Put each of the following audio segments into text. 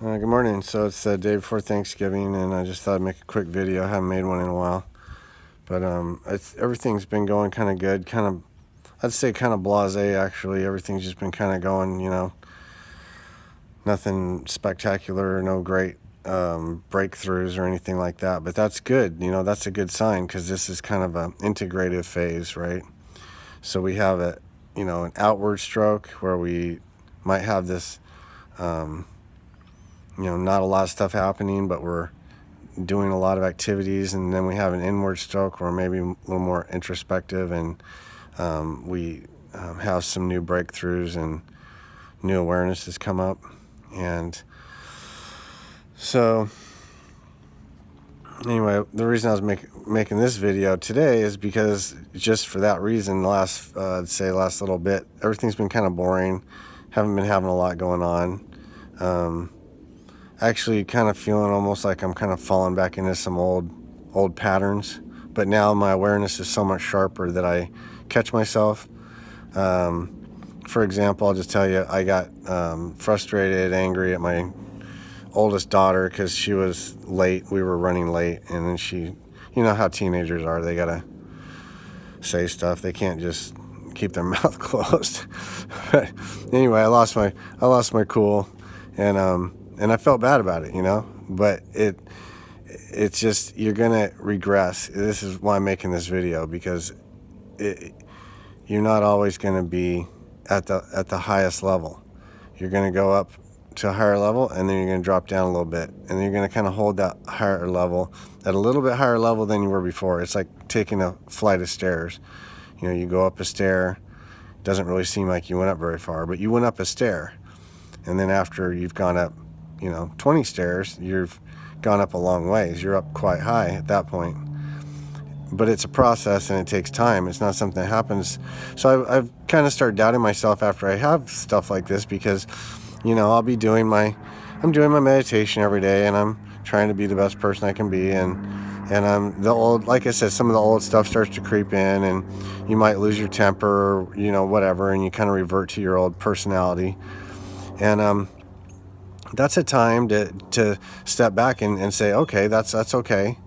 Good morning. So it's the day before Thanksgiving, and I just thought I'd make a quick video. I haven't made one in a while, but everything's been going kind of good. I'd say kind of blasé actually. Everything's just been kind of going, nothing spectacular, no great breakthroughs or anything like that. But that's good. That's a good sign because this is kind of an integrative phase, right? So we have an outward stroke where we might have this. Not a lot of stuff happening, but we're doing a lot of activities, and then we have an inward stroke where maybe a little more introspective, and we have some new breakthroughs and new awareness has come up. And so anyway, the reason I was making this video today is because just for that reason, I'd say last little bit, everything's been kind of boring. Haven't been having a lot going on. Actually kind of feeling almost like I'm kind of falling back into some old patterns, but now my awareness is so much sharper that I catch myself. For example, I'll just tell you, I got frustrated, angry at my oldest daughter because she was late. We were running late, and then you know how teenagers are, they gotta say stuff. They can't just keep their mouth closed. But anyway, I lost my cool, and I felt bad about it, but it's just, you're gonna regress. This is why I'm making this video, because you're not always gonna be at the highest level. You're gonna go up to a higher level, and then you're gonna drop down a little bit, and then you're gonna kind of hold that higher level at a little bit higher level than you were before. It's like taking a flight of stairs. You go up a stair, doesn't really seem like you went up very far, but you went up a stair, and then after you've gone up 20 stairs, you've gone up a long ways. You're up quite high at that point. But it's a process, and it takes time. It's not something that happens. So I've kind of started doubting myself after I have stuff like this, because I'm doing my meditation every day, and I'm trying to be the best person I can be, and like I said, some of the old stuff starts to creep in, and you might lose your temper, or whatever, and you kind of revert to your old personality. And that's a time to step back and say, okay, that's okay.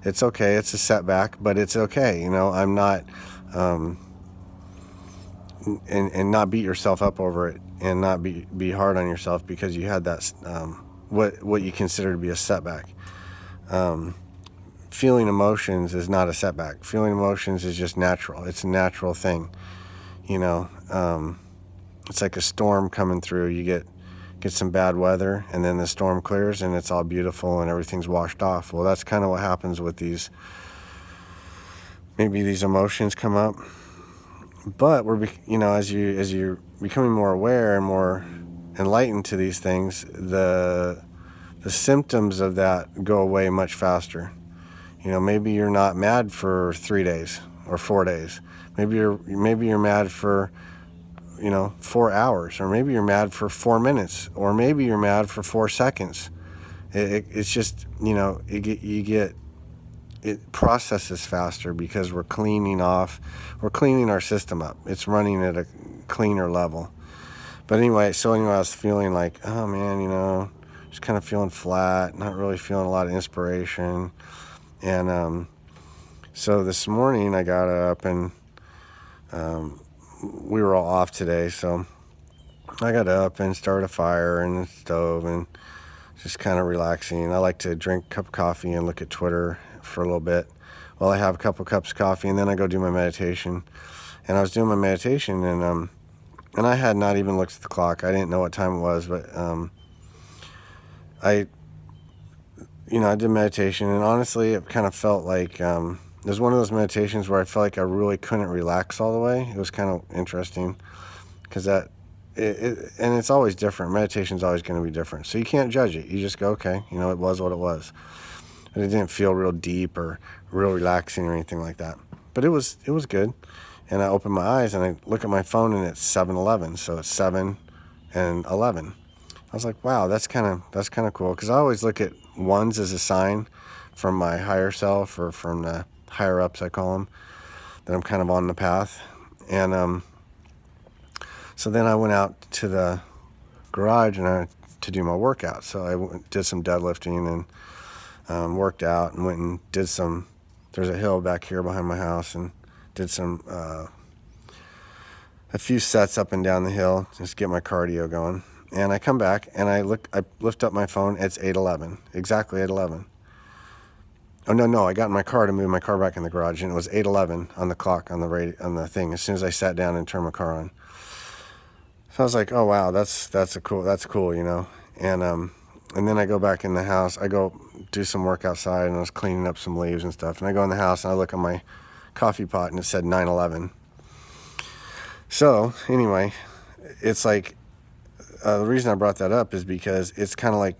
It's okay. It's a setback, but it's okay. I'm not, and not beat yourself up over it, and not be hard on yourself because you had that, what you consider to be a setback. Feeling emotions is not a setback. Feeling emotions is just natural. It's a natural thing. It's like a storm coming through. You get some bad weather, and then the storm clears, and it's all beautiful and everything's washed off. Well, that's kind of what happens with maybe these emotions come up. But as you're becoming more aware and more enlightened to these things, the symptoms of that go away much faster. Maybe you're not mad for 3 days or 4 days. Maybe you're mad for 4 hours, or maybe you're mad for 4 minutes, or maybe you're mad for 4 seconds. It's just, it processes faster because we're cleaning our system up. It's running at a cleaner level. But anyway, I was feeling like, oh man, just kind of feeling flat, not really feeling a lot of inspiration. And so this morning I got up, and we were all off today, so I got up and started a fire in the stove and just kind of relaxing. I like to drink a cup of coffee and look at Twitter for a little bit while I have a couple cups of coffee, and then I go do my meditation. And I was doing my meditation, and I had not even looked at the clock. I didn't know what time it was, but I did meditation, and honestly, it kind of felt like it was one of those meditations where I felt like I really couldn't relax all the way. It was kind of interesting because and it's always different. Meditation's always going to be different. So you can't judge it. You just go, okay, it was what it was. And it didn't feel real deep or real relaxing or anything like that. But it was good. And I opened my eyes, and I look at my phone, and it's 7:11. So it's 7 and 11. I was like, wow, that's kind of cool, because I always look at ones as a sign from my higher self, or from the higher ups, I call them, that I'm kind of on the path. And so then I went out to the garage, and I to do my workout. So I did some deadlifting and worked out and went and did some. There's a hill back here behind my house, and did some a few sets up and down the hill just to get my cardio going. And I come back and I lift up my phone. It's 8:11, exactly 8:11. Oh no! I got in my car to move my car back in the garage, and it was 8:11 on the clock on the thing. As soon as I sat down and turned my car on, so I was like, "Oh wow, that's cool," you know. And then I go back in the house. I go do some work outside, and I was cleaning up some leaves and stuff. And I go in the house and I look at my coffee pot, and it said 9:11. So anyway, it's like the reason I brought that up is because it's kind of like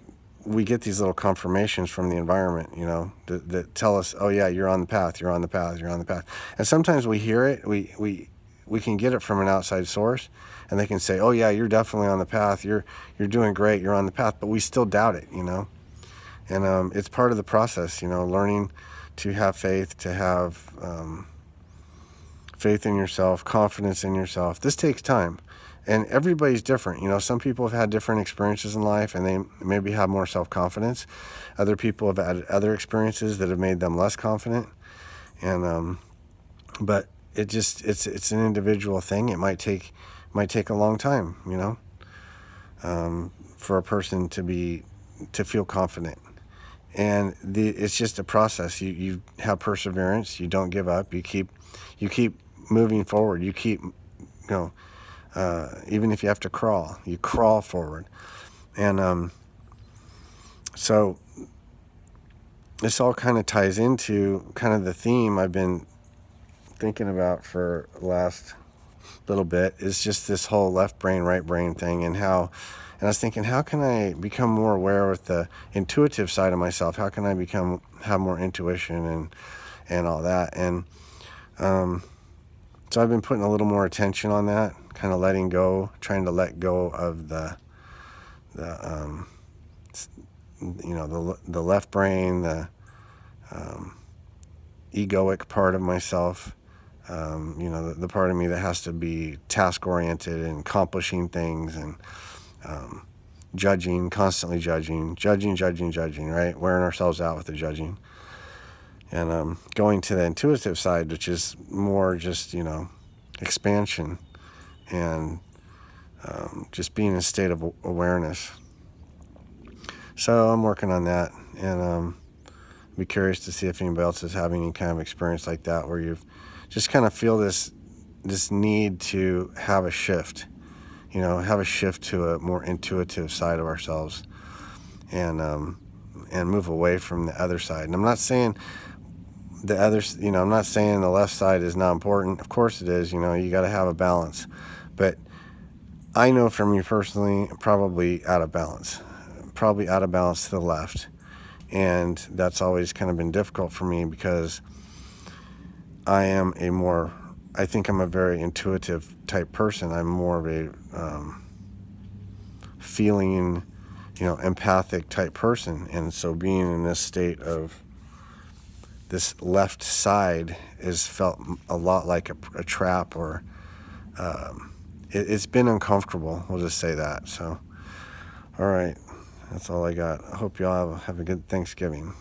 we get these little confirmations from the environment, you know, that tell us, oh yeah, you're on the path, you're on the path, you're on the path. And sometimes we hear it, we can get it from an outside source, and they can say, oh yeah, you're definitely on the path, you're doing great, you're on the path, but we still doubt it, you know. And it's part of the process, you know, learning to have faith, to have faith in yourself, confidence in yourself. This takes time. And everybody's different. You know, some people have had different experiences in life and they maybe have more self-confidence. Other people have had other experiences that have made them less confident. And but it's an individual thing. It might take a long time, you know, for a person to feel confident. And it's just a process. You have perseverance. You don't give up. You keep moving forward. You keep, you know, even if you have to crawl, you crawl forward. And so this all kind of ties into kind of the theme I've been thinking about for the last little bit, is just this whole left brain, right brain thing, and I was thinking, how can I become more aware with the intuitive side of myself? How can I have more intuition and all that? And so I've been putting a little more attention on that, kind of trying to let go of the you know, the left brain, the egoic part of myself, you know, the part of me that has to be task oriented and accomplishing things, and constantly judging, right? Wearing ourselves out with the judging. And going to the intuitive side, which is more just, you know, expansion and just being in a state of awareness. So I'm working on that, and be curious to see if anybody else is having any kind of experience like that, where you've just kind of feel this need to have a shift, you know, to a more intuitive side of ourselves, and move away from the other side. And I'm not saying I'm not saying the left side is not important. Of course it is, you know, you got to have a balance. But I know for me personally, probably out of balance to the left. And that's always kind of been difficult for me, because I think I'm a very intuitive type person. I'm more of a feeling, you know, empathic type person. And so being in this state of this left side is felt a lot like a trap, or it's been uncomfortable. We'll just say that. So, all right, that's all I got. I hope y'all have a good Thanksgiving.